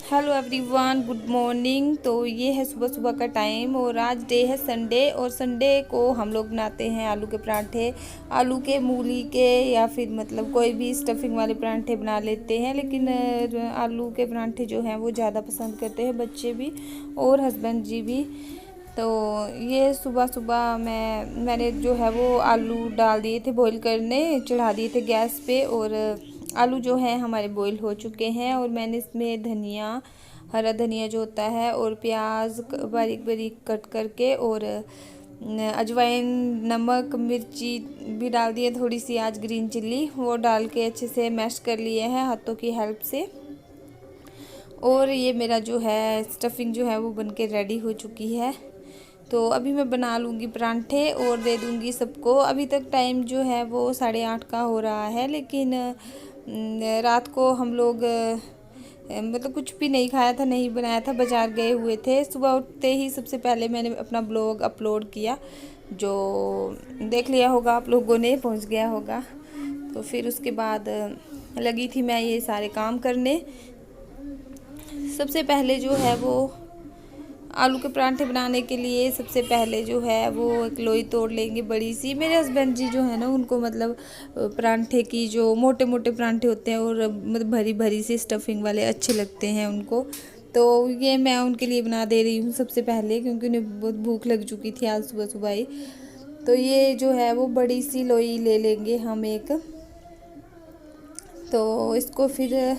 Hello everyone, good morning. तो ये है सुबह सुबह का टाइम और आज डे है संडे। और संडे को हम लोग बनाते हैं आलू के पराठे, आलू के, मूली के, या फिर मतलब कोई भी स्टफिंग वाले पराठे बना लेते हैं। लेकिन आलू के पराठे जो हैं वो ज़्यादा पसंद करते हैं बच्चे भी और हस्बैंड जी भी। तो ये सुबह सुबह मैंने जो है वो आलू डाल दिए थे बॉईल करने, चढ़ा दिए थे गैस पे। और आलू जो है हमारे बॉईल हो चुके हैं और मैंने इसमें धनिया, हरा धनिया जो होता है, और प्याज बारीक बारीक कट करके, और अजवाइन, नमक, मिर्ची भी डाल दिए, थोड़ी सी आज ग्रीन चिल्ली, वो डाल के अच्छे से मैश कर लिए हैं हाथों की हेल्प से। और ये मेरा जो है स्टफिंग जो है वो बनके रेडी हो चुकी है। तो अभी मैं बना लूँगी परांठे और दे दूँगी सबको। अभी तक टाइम जो है वो 8:30 का हो रहा है, लेकिन रात को हम लोग मतलब कुछ भी नहीं खाया था, नहीं बनाया था, बाज़ार गए हुए थे। सुबह उठते ही सबसे पहले मैंने अपना ब्लॉग अपलोड किया, जो देख लिया होगा आप लोगों ने, पहुंच गया होगा। तो फिर उसके बाद लगी थी मैं ये सारे काम करने। सबसे पहले जो है वो आलू के परांठे बनाने के लिए सबसे पहले जो है वो एक लोई तोड़ लेंगे बड़ी सी। मेरे हस्बैंड जी जो है ना, उनको मतलब परांठे की जो मोटे मोटे परांठे होते हैं और मतलब भरी भरी सी स्टफिंग वाले अच्छे लगते हैं उनको। तो ये मैं उनके लिए बना दे रही हूँ सबसे पहले, क्योंकि उन्हें बहुत भूख लग चुकी थी आज सुबह सुबह ही। तो ये जो है वो बड़ी सी लोई ले लेंगे हम एक। तो इसको फिर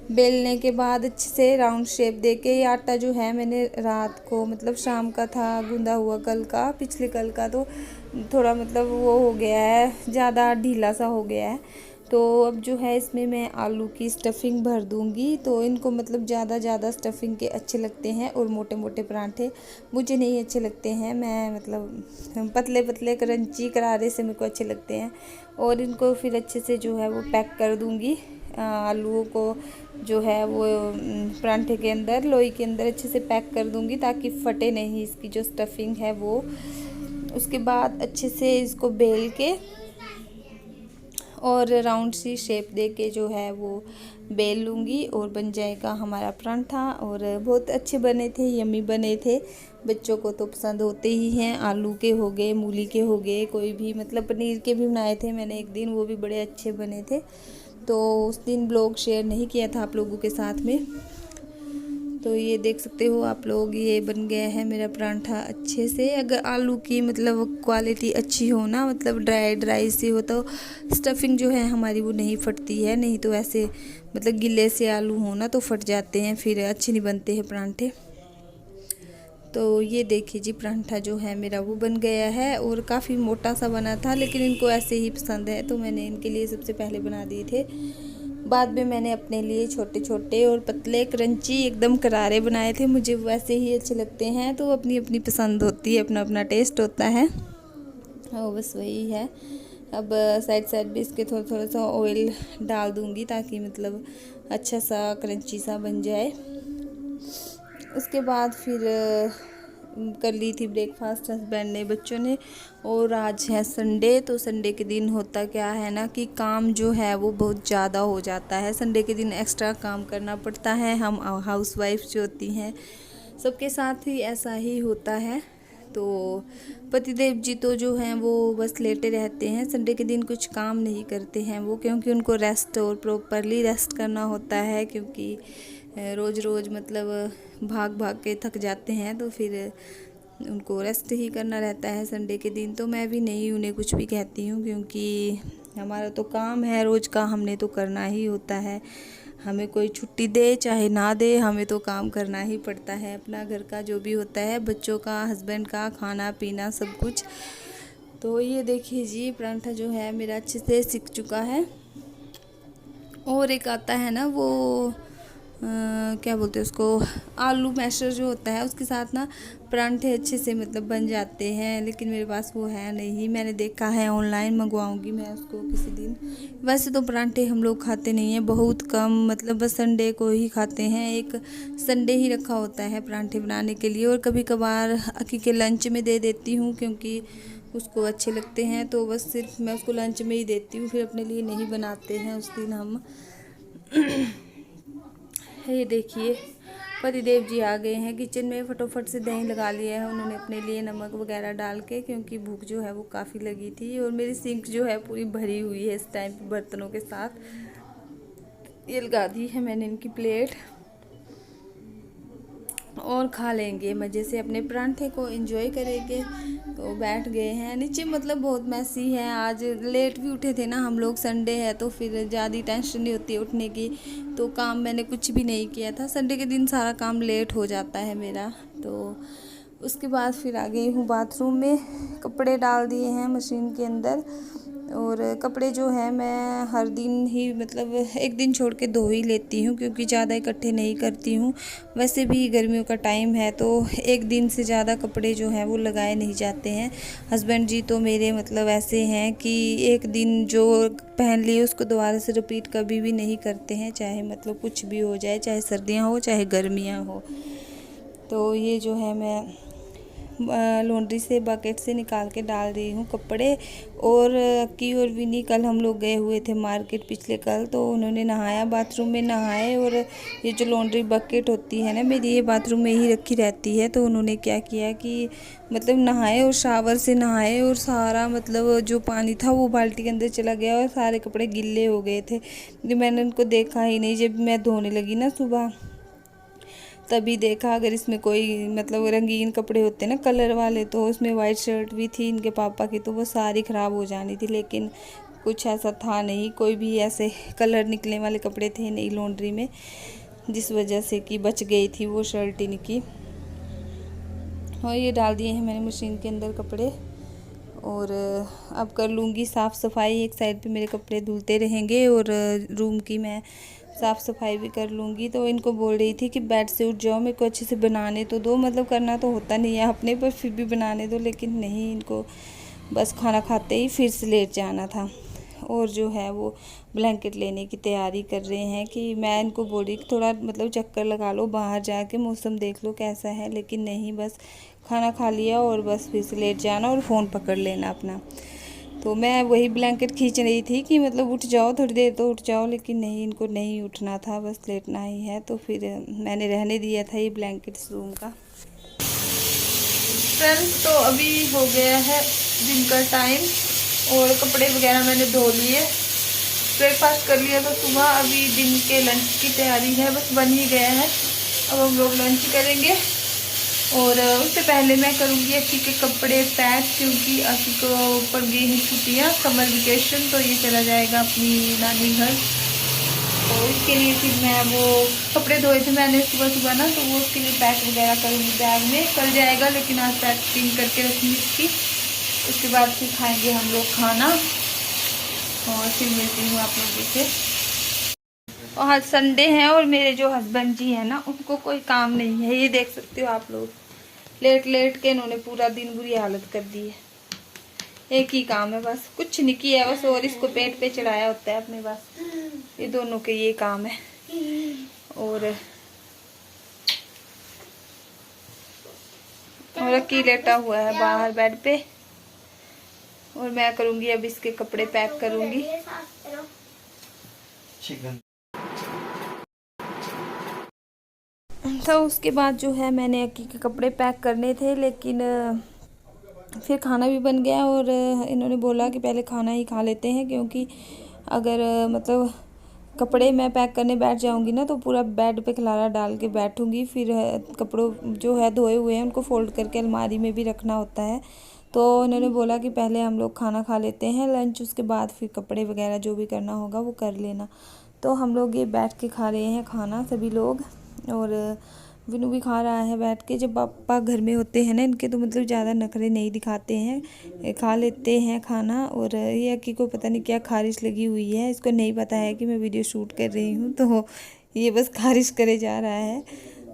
बेलने के बाद अच्छे से राउंड शेप देके, ये आटा जो है मैंने रात को मतलब शाम का था गूंदा हुआ, कल का, पिछले कल का, तो थोड़ा मतलब वो हो गया है, ज़्यादा ढीला सा हो गया है। तो अब जो है इसमें मैं आलू की स्टफिंग भर दूंगी। तो इनको मतलब ज़्यादा स्टफिंग के अच्छे लगते हैं और मोटे मोटे परांठे मुझे नहीं अच्छे लगते हैं। मैं मतलब पतले पतले क्रंची करारे से मेरे को अच्छे लगते हैं। और इनको फिर अच्छे से जो है वो पैक कर दूंगी, आलूओं को जो है वो परांठे के अंदर, लोई के अंदर अच्छे से पैक कर दूंगी ताकि फटे नहीं इसकी जो स्टफिंग है वो। उसके बाद अच्छे से इसको बेल के और राउंड सी शेप दे के जो है वो बेल लूँगी और बन जाएगा हमारा परांठा। और बहुत अच्छे बने थे, यम्मी बने थे। बच्चों को तो पसंद होते ही हैं, आलू के हो गए, मूली के हो गए, कोई भी, मतलब पनीर के भी बनाए थे मैंने एक दिन, वो भी बड़े अच्छे बने थे। तो उस दिन ब्लॉग शेयर नहीं किया था आप लोगों के साथ में। तो ये देख सकते हो आप लोग, ये बन गया है मेरा परांठा अच्छे से। अगर आलू की मतलब क्वालिटी अच्छी हो ना, मतलब ड्राई ड्राई सी हो, तो स्टफिंग जो है हमारी वो नहीं फटती है। नहीं तो ऐसे मतलब गिले से आलू हो ना तो फट जाते हैं, फिर अच्छे नहीं बनते हैं परांठे। तो ये देखिए जी, परांठा जो है मेरा वो बन गया है और काफ़ी मोटा सा बना था, लेकिन इनको ऐसे ही पसंद है तो मैंने इनके लिए सबसे पहले बना दिए थे। बाद में मैंने अपने लिए छोटे छोटे और पतले क्रंची एकदम करारे बनाए थे, मुझे वैसे ही अच्छे लगते हैं। तो अपनी अपनी पसंद होती है, अपना अपना टेस्ट होता है, और बस वही है। अब साइड साइड भी इसके थोड़ा थोड़ा सा ऑयल डाल दूँगी ताकि मतलब अच्छा सा क्रंची सा बन जाए। उसके बाद फिर कर ली थी ब्रेकफास्ट हस्बैंड ने, बच्चों ने। और आज है संडे, तो संडे के दिन होता क्या है ना कि काम जो है वो बहुत ज़्यादा हो जाता है। संडे के दिन एक्स्ट्रा काम करना पड़ता है। हम हाउसवाइफ जो होती हैं सबके साथ ही ऐसा ही होता है। तो पतिदेव जी तो जो हैं वो बस लेटे रहते हैं, संडे के दिन कुछ काम नहीं करते हैं वो, क्योंकि उनको रेस्ट और प्रॉपरली रेस्ट करना होता है। क्योंकि रोज़ रोज़ मतलब भाग भाग के थक जाते हैं, तो फिर उनको रेस्ट ही करना रहता है संडे के दिन। तो मैं भी नहीं उन्हें कुछ भी कहती हूँ, क्योंकि हमारा तो काम है रोज़ का, हमने तो करना ही होता है। हमें कोई छुट्टी दे चाहे ना दे, हमें तो काम करना ही पड़ता है अपना, घर का जो भी होता है, बच्चों का, हस्बैंड का, खाना पीना सब कुछ। तो ये देखिए जी, परांठा जो है मेरा अच्छे से सिक चुका है। और एक आता है ना वो क्या बोलते हैं उसको, आलू मैशर जो होता है, उसके साथ ना परांठे अच्छे से मतलब बन जाते हैं, लेकिन मेरे पास वो है नहीं। मैंने देखा है ऑनलाइन, मंगवाऊंगी मैं उसको किसी दिन। वैसे तो परांठे हम लोग खाते नहीं हैं, बहुत कम, मतलब बस संडे को ही खाते हैं। एक संडे ही रखा होता है परांठे बनाने के लिए, और कभी कभार अकी के लंच में दे देती हूँ, क्योंकि उसको अच्छे लगते हैं। तो बस सिर्फ मैं उसको लंच में ही देती हूँ, फिर अपने लिए नहीं बनाते हैं उस दिन हम। ये देखिए, पतिदेव जी आ गए हैं किचन में, फटोफट से दही लगा लिया है उन्होंने अपने लिए नमक वगैरह डाल के, क्योंकि भूख जो है वो काफ़ी लगी थी। और मेरी सिंक जो है पूरी भरी हुई है इस टाइम पे बर्तनों के साथ। ये लगा दी है मैंने इनकी प्लेट, और खा लेंगे मज़े से, अपने परांठे को एंजॉय करेंगे। तो बैठ गए हैं नीचे, मतलब बहुत मैसी है। आज लेट भी उठे थे ना हम लोग, संडे है तो फिर ज़्यादा टेंशन नहीं होती उठने की। तो काम मैंने कुछ भी नहीं किया था, संडे के दिन सारा काम लेट हो जाता है मेरा। तो उसके बाद फिर आ गई हूँ बाथरूम में, कपड़े डाल दिए हैं मशीन के अंदर। और कपड़े जो है मैं हर दिन ही, मतलब एक दिन छोड़ के धो ही लेती हूँ, क्योंकि ज़्यादा इकट्ठे नहीं करती हूँ। वैसे भी गर्मियों का टाइम है तो एक दिन से ज़्यादा कपड़े जो हैं वो लगाए नहीं जाते हैं। हस्बैंड जी तो मेरे मतलब ऐसे हैं कि एक दिन जो पहन लिए उसको दोबारा से रिपीट कभी भी नहीं करते हैं, चाहे मतलब कुछ भी हो जाए, चाहे सर्दियाँ हो चाहे गर्मियाँ हो। तो ये जो है मैं लॉन्ड्री से बकेट से निकाल के डाल रही हूँ कपड़े। और अक्की और विनी कल हम लोग गए हुए थे मार्केट पिछले कल, तो उन्होंने नहाया, बाथरूम में नहाए। और ये जो लॉन्ड्री बकेट होती है ना मेरी, ये बाथरूम में ही रखी रहती है। तो उन्होंने क्या किया कि मतलब नहाए और शावर से नहाए, और सारा मतलब जो पानी था वो बाल्टी के अंदर चला गया और सारे कपड़े गिल्ले हो गए थे। मैंने उनको देखा ही नहीं, जब मैं धोने लगी ना सुबह तभी देखा। अगर इसमें कोई मतलब रंगीन कपड़े होते ना कलर वाले, तो उसमें वाइट शर्ट भी थी इनके पापा की, तो वो सारी ख़राब हो जानी थी। लेकिन कुछ ऐसा था नहीं, कोई भी ऐसे कलर निकलने वाले कपड़े थे नहीं लॉन्ड्री में, जिस वजह से कि बच गई थी वो शर्ट इनकी। और ये डाल दिए हैं मैंने मशीन के अंदर कपड़े। और अब कर लूँगी साफ़ सफाई, एक साइड पे मेरे कपड़े धुलते रहेंगे और रूम की मैं साफ़ सफाई भी कर लूँगी। तो इनको बोल रही थी कि बेड से उठ जाओ, मेरे को अच्छे से बनाने तो दो, मतलब करना तो होता नहीं है अपने पर, फिर भी बनाने दो। लेकिन नहीं, इनको बस खाना खाते ही फिर से लेट जाना था। और जो है वो ब्लैंकेट लेने की तैयारी कर रहे हैं कि मैं इनको बोल रही कि थोड़ा मतलब चक्कर लगा लो बाहर जाके, मौसम देख लो कैसा है। लेकिन नहीं, बस खाना खा लिया और बस फिर से लेट जाना और फ़ोन पकड़ लेना अपना। तो मैं वही ब्लैंकेट खींच रही थी कि मतलब उठ जाओ, थोड़ी देर तो उठ जाओ। लेकिन नहीं, इनको नहीं उठना था, बस लेटना ही है। तो फिर मैंने रहने दिया था ये ब्लैंकेट इस रूम का। फ्रेंड्स, तो अभी हो गया है दिन का टाइम और कपड़े वगैरह मैंने धो लिए, ब्रेकफास्ट कर लिया था सुबह। अभी दिन के लंच की तैयारी है, बस बन ही गया है। अब हम लोग लंच करेंगे। और उससे पहले मैं करूँगी अक्की के कपड़े पैक, क्योंकि अक्की को पड़ गई हैं छुट्टियाँ, समर वेकेशन, तो ये चला जाएगा अपनी नानी घर। तो इसके लिए फिर मैं वो कपड़े धोए थे मैंने सुबह सुबह ना, तो वो उसके लिए पैक वगैरह करूँगी बैग में। कल जाएगा, लेकिन आज पैकिंग करके रखूँगी इसकी। उसके बाद फिर खाएँगे हम लोग खाना और फिर मिलती हूँ आप लोगों से। और आज संडे है और मेरे जो हस्बैंड जी हैं ना, उनको कोई काम नहीं है। ये देख सकते हो आप लोग, लेट लेट के इन्होंने पूरा दिन बुरी हालत कर दी है। एक ही काम है बस, कुछ नहीं किया बस, और इसको पेट पे चढ़ाया होता है अपने, बस ये दोनों के ये काम है। और अक्की लेटा हुआ है बाहर बेड पे, और मैं करूँगी अब इसके कपड़े पैक करूँगी। तो उसके बाद जो है मैंने अक्की के कपड़े पैक करने थे, लेकिन फिर खाना भी बन गया। और इन्होंने बोला कि पहले खाना ही खा लेते हैं, क्योंकि अगर मतलब कपड़े मैं पैक करने बैठ जाऊंगी ना, तो पूरा बेड पे खलारा डाल के बैठूंगी। फिर कपड़ों जो है धोए हुए हैं उनको फ़ोल्ड करके अलमारी में भी रखना होता है। तो इन्होंने बोला कि पहले हम लोग खाना खा लेते हैं लंच, उसके बाद फिर कपड़े वगैरह जो भी करना होगा वो कर लेना। तो हम लोग ये बैठ के खा रहे हैं खाना सभी लोग, और विनू भी खा रहा है बैठ के। जब पापा घर में होते हैं ना इनके, तो मतलब ज़्यादा नखरे नहीं दिखाते हैं, खा लेते हैं खाना। और ये अक्की को पता नहीं क्या खारिश लगी हुई है, इसको नहीं पता है कि मैं वीडियो शूट कर रही हूँ, तो ये बस खारिश करे जा रहा है।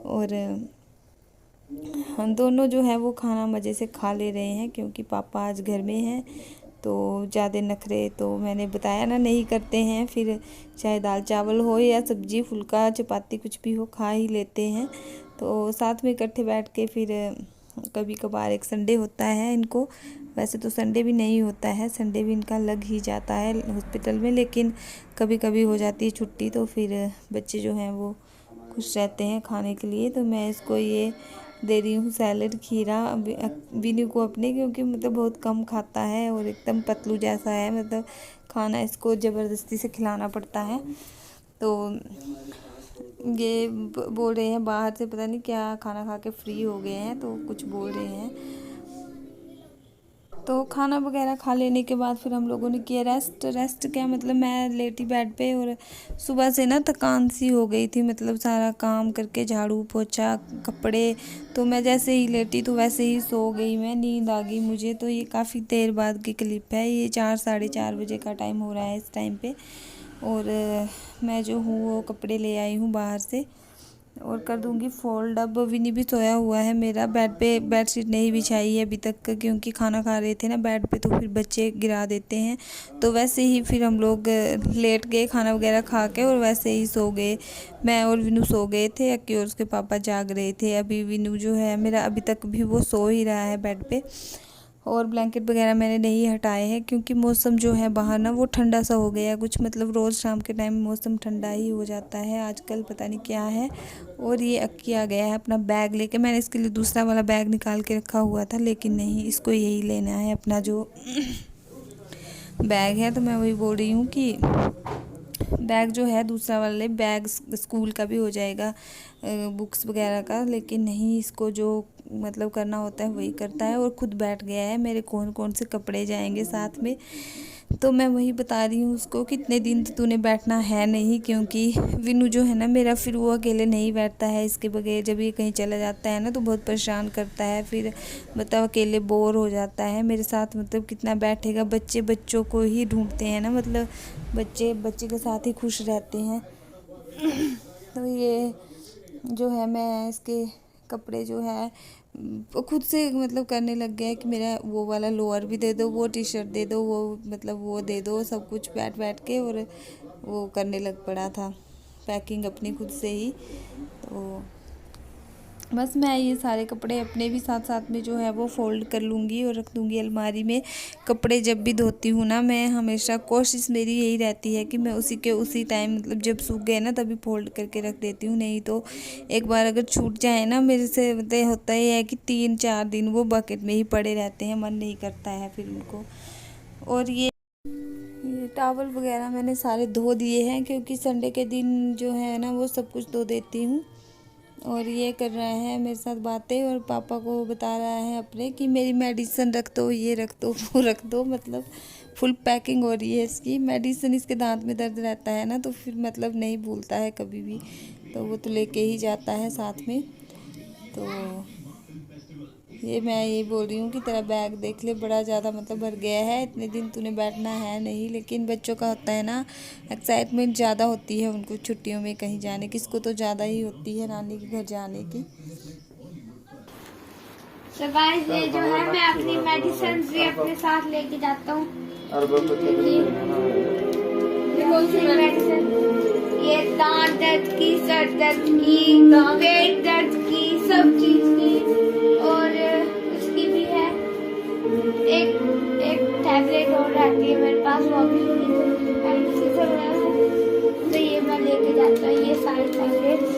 और हम दोनों जो है वो खाना मज़े से खा ले रहे हैं, क्योंकि पापा आज घर में हैं। तो ज़्यादा नखरे तो मैंने बताया ना नहीं करते हैं, फिर चाहे दाल चावल हो या सब्जी फुल्का चपाती कुछ भी हो खा ही लेते हैं। तो साथ में इकट्ठे बैठ के फिर कभी कभार, एक संडे होता है इनको, वैसे तो संडे भी नहीं होता है, संडे भी इनका लग ही जाता है हॉस्पिटल में, लेकिन कभी कभी हो जाती है छुट्टी, तो फिर बच्चे जो हैं वो खुश रहते हैं खाने के लिए। तो मैं इसको ये दे रही हूँ सैलेड खीरा विनू को अपने, क्योंकि मतलब बहुत कम खाता है और एकदम पतलू जैसा है, मतलब खाना इसको ज़बरदस्ती से खिलाना पड़ता है। तो ये बोल रहे हैं बाहर से पता नहीं क्या खाना खा के फ्री हो गए हैं, तो कुछ बोल रहे हैं। तो खाना वगैरह खा लेने के बाद फिर हम लोगों ने किया रेस्ट क्या मतलब मैं लेटी बेड पे, और सुबह से ना थकान सी हो गई थी, मतलब सारा काम करके झाड़ू पोछा कपड़े, तो मैं जैसे ही लेटी तो वैसे ही सो गई, मैं नींद आ गई मुझे। तो ये काफ़ी देर बाद की क्लिप है, ये 4 साढ़े 4 बजे का टाइम हो रहा है इस टाइम पे। और मैं जो हूँ वो कपड़े ले आई हूँ बाहर से और कर दूंगी फोल्ड। अब विनी भी सोया हुआ है मेरा, बेड पे बेडशीट नहीं बिछाई है अभी तक, क्योंकि खाना खा रहे थे ना बेड पे, तो फिर बच्चे गिरा देते हैं। तो वैसे ही फिर हम लोग लेट गए खाना वगैरह खा के, और वैसे ही सो गए। मैं और विनू सो गए थे, अक्की और उसके पापा जाग रहे थे। अभी विनू जो है मेरा अभी तक भी वो सो ही रहा है बेड पे, और ब्लैंकेट वगैरह मैंने नहीं हटाए हैं, क्योंकि मौसम जो है बाहर ना वो ठंडा सा हो गया है कुछ, मतलब रोज़ शाम के टाइम मौसम ठंडा ही हो जाता है आजकल, पता नहीं क्या है। और ये अक्की आ गया है अपना बैग लेके, मैंने इसके लिए दूसरा वाला बैग निकाल के रखा हुआ था, लेकिन नहीं, इसको यही लेना है अपना जो बैग है। तो मैं वही बोल रही हूँ कि बैग जो है दूसरा वाले बैग स्कूल का भी हो जाएगा, बुक्स वगैरह का, लेकिन नहीं, इसको जो मतलब करना होता है वही करता है। और खुद बैठ गया है मेरे कौन कौन से कपड़े जाएंगे साथ में। तो मैं वही बता रही हूँ उसको कितने दिन तो तूने बैठना है नहीं, क्योंकि विनू जो है ना मेरा, फिर वो अकेले नहीं बैठता है इसके बगैर। जब ये कहीं चला जाता है ना तो बहुत परेशान करता है, फिर मतलब अकेले बोर हो जाता है मेरे साथ, मतलब कितना बैठेगा। बच्चे बच्चों को ही ढूंढते हैं ना, मतलब बच्चे बच्चे के साथ ही खुश रहते हैं। तो ये जो है मैं इसके कपड़े जो है वो खुद से मतलब करने लग गया है कि मेरा वो वाला लोअर भी दे दो, वो टी शर्ट दे दो, वो मतलब वो दे दो, सब कुछ बैठ बैठ के, और वो करने लग पड़ा था पैकिंग अपनी खुद से ही। तो बस मैं ये सारे कपड़े अपने भी साथ साथ में जो है वो फ़ोल्ड कर लूँगी और रख दूँगी अलमारी में। कपड़े जब भी धोती हूँ ना, मैं हमेशा कोशिश मेरी यही रहती है कि मैं उसी के उसी टाइम, मतलब जब सूख गए ना तभी फ़ोल्ड करके रख देती हूँ। नहीं तो एक बार अगर छूट जाए ना मेरे से, मतलब होता ही है कि 3-4 दिन वो बकेट में ही पड़े रहते हैं, मन नहीं करता है फिर उनको। और ये टावल वगैरह मैंने सारे धो दिए हैं, क्योंकि संडे के दिन जो है ना वो सब कुछ धो देती हूँ। और ये कर रहा है मेरे साथ बातें, और पापा को बता रहा है अपने कि मेरी मेडिसिन रख दो, ये रख दो, वो रख दो, मतलब फुल पैकिंग हो रही है इसकी मेडिसिन। इसके दांत में दर्द रहता है ना, तो फिर मतलब नहीं भूलता है कभी भी, तो वो तो लेके ही जाता है साथ में। तो ये मैं यही बोल रही हूँ कि तेरा बैग देख ले, बड़ा ज़्यादा मतलब भर गया है, इतने दिन तूने बैठना है नहीं। लेकिन बच्चों का होता है ना, एक्साइटमेंट ज़्यादा होती है उनको छुट्टियों में कहीं जाने की, इसको तो ज़्यादा ही होती है नानी के घर जाने की। तो गाइस ये जो है मैं अपनी मेडिसिन भी अपने साथ लेके जाता हूँ। ये कौन सी मेडिसिन? ये दांत दर्द की, सर दर्द की, पेट दर्द की, सब चीज की, और इसकी भी है एक एक टैबलेट और रहती है मेरे पास, वो अभी तो ये मैं लेके जाता हूँ ये सारी टैबलेट।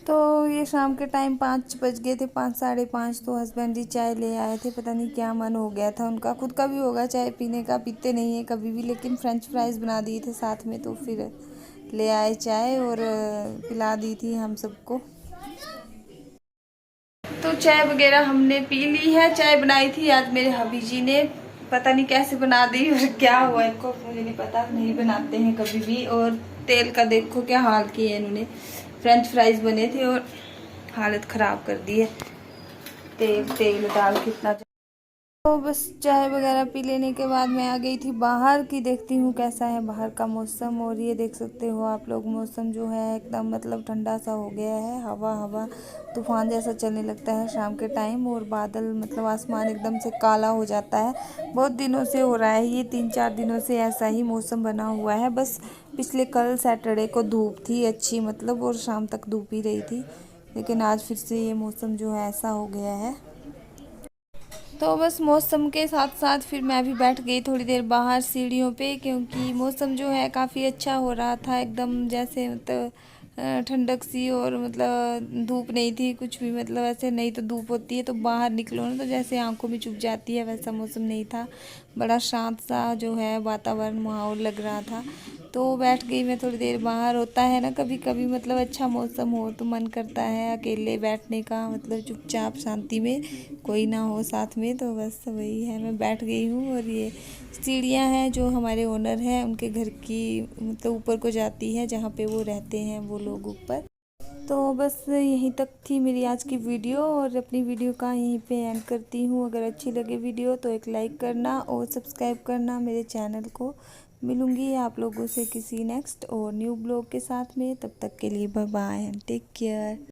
तो ये शाम के टाइम 5 बज गए थे, 5 साढ़े 5। तो हस्बैंड जी चाय ले आए थे, पता नहीं क्या मन हो गया था उनका, खुद का भी होगा चाय पीने का, पीते नहीं है कभी भी, लेकिन फ्रेंच फ्राइज़ बना दिए थे साथ में, तो फिर ले आए चाय और पिला दी थी हम सबको। तो चाय वगैरह हमने पी ली है। चाय बनाई थी आज मेरे हबी जी ने, पता नहीं कैसे बना दी और क्या हुआ इनको, मुझे नहीं पता, नहीं बनाते हैं कभी भी। और तेल का देखो क्या हाल किया है इन्होंने, फ्रेंच फ्राइज बने थे और हालत ख़राब कर दी है, तेल डाल के इतना। तो बस चाय वगैरह पी लेने के बाद मैं आ गई थी बाहर की, देखती हूँ कैसा है बाहर का मौसम। और ये देख सकते हो आप लोग, मौसम जो है एकदम मतलब ठंडा सा हो गया है, हवा तूफान जैसा चलने लगता है शाम के टाइम, और बादल मतलब आसमान एकदम से काला हो जाता है। बहुत दिनों से हो रहा है ये, 3-4 दिनों से ऐसा ही मौसम बना हुआ है। बस पिछले कल सैटरडे को धूप थी अच्छी, मतलब, और शाम तक धूप ही रही थी, लेकिन आज फिर से ये मौसम जो है ऐसा हो गया है। तो बस मौसम के साथ साथ फिर मैं भी बैठ गई थोड़ी देर बाहर सीढ़ियों पे, क्योंकि मौसम जो है काफ़ी अच्छा हो रहा था एकदम, जैसे मतलब ठंडक सी, और मतलब धूप नहीं थी कुछ भी, मतलब ऐसे नहीं तो धूप होती है तो बाहर निकलो ना तो जैसे आंखों में चुभ जाती है, वैसा मौसम नहीं था। बड़ा शांत सा जो है वातावरण माहौल लग रहा था। तो बैठ गई मैं थोड़ी देर बाहर। होता है ना कभी कभी, मतलब अच्छा मौसम हो तो मन करता है अकेले बैठने का, मतलब चुपचाप शांति में, कोई ना हो साथ में, तो बस वही है, मैं बैठ गई हूँ। और ये सीढ़ियाँ हैं जो हमारे ओनर हैं उनके घर की, मतलब ऊपर को जाती है जहाँ पे वो रहते हैं वो लोग ऊपर। तो बस यहीं तक थी मेरी आज की वीडियो, और अपनी वीडियो का यहीं पे एंड करती हूँ। अगर अच्छी लगे वीडियो तो एक लाइक करना और सब्सक्राइब करना मेरे चैनल को। मिलूँगी आप लोगों से किसी नेक्स्ट और न्यू ब्लॉग के साथ में, तब तक के लिए bye bye and take care.